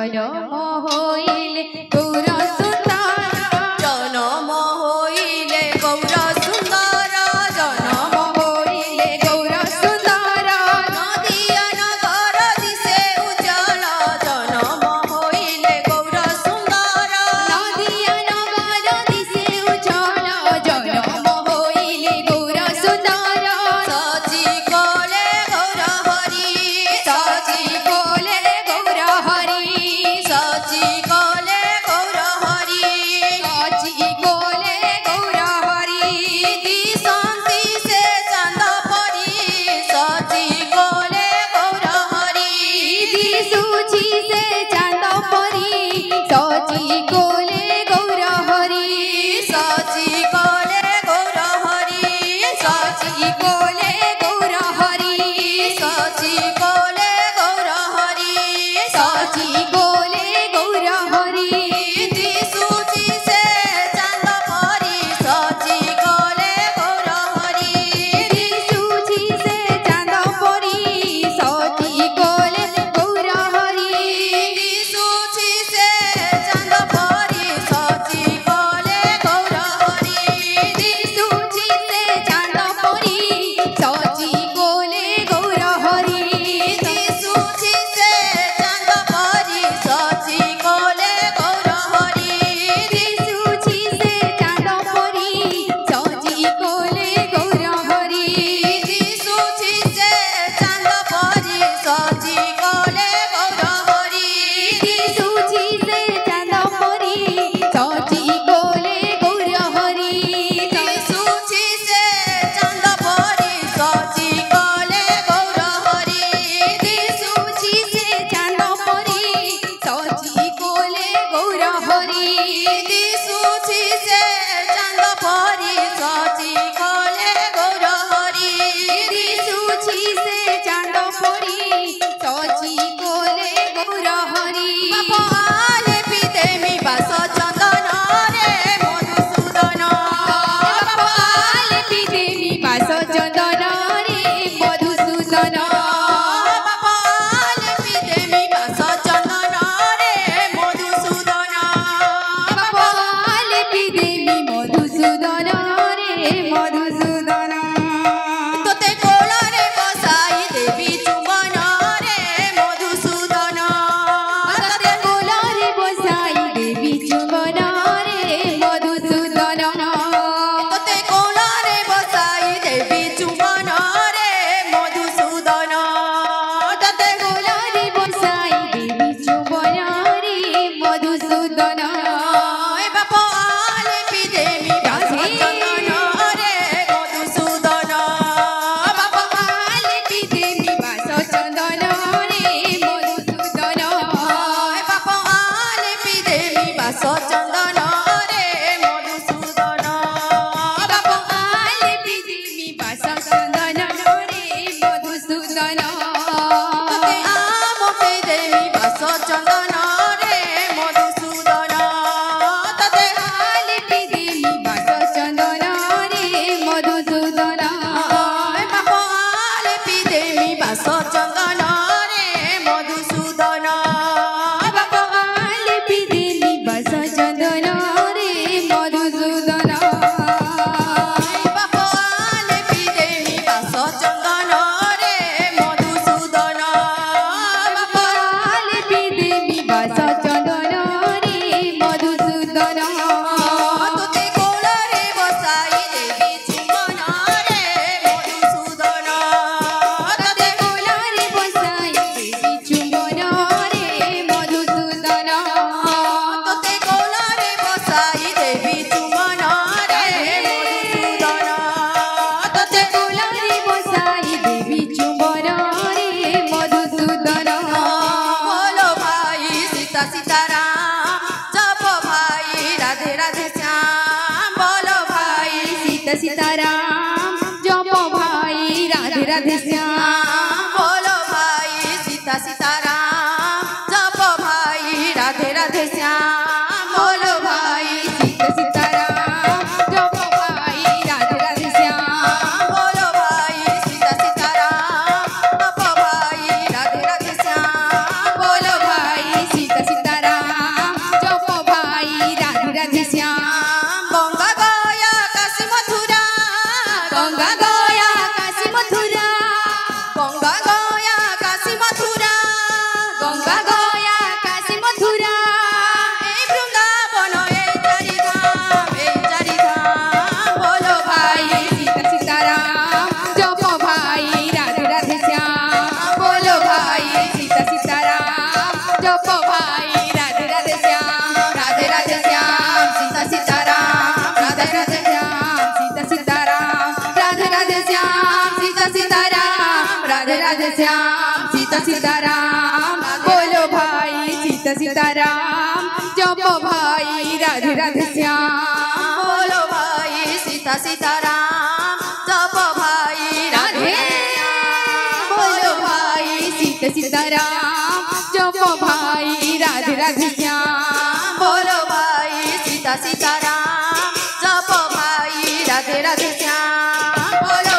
জনম হইলে গৌর সুন্দর জনম হইলে গৌর সুন্দর জনম হইলে গৌর সুন্দর নদিয়া নগর দিশে উজ্জ্বল জনম হইলে গৌর সুন্দর নদিয়া নগর দিশে উজ্জ্বল জনম হইলে গৌর সুন্দর সচি কোলে গৌর হরি সচি কোলে গৌর হরি সচি কোলে গৌর হরি সচি কোলে গৌর হরি দিশন্তি সে চাঁদ পরি সচি কোলে গৌর হরি দিশুছি সে চাঁদ পরি সচি কোলে গৌর হরি সচি কোলে গৌর হরি সচি কোলে গৌর হরি সচি কোলে গৌর হরি সচি কোলে গৌর হরি দিশুছি সে চাঁদ পরি সচি কোলে গৌর হরি দিশুছি সে চাঁদ পরি সচি কোলে গৌর হরি দিশুছি সে চাঁদ পরি সচি কোলে গৌর হরি দিশুছি সে চাঁদ পরি সচি কোলে গৌর হরি দিশুছি সে চাঁদ পরি श्याम सीता सीताराम बोलो भाई सीता सीताराम जपो भाई राधे राधे श्याम बोलो भाई सीता सीताराम जपो भाई राधे बोलो भाई सीता सीताराम जपो भाई राधे राधे श्याम बोलो भाई सीता सीताराम जपो भाई राधे राधे श्याम बोलो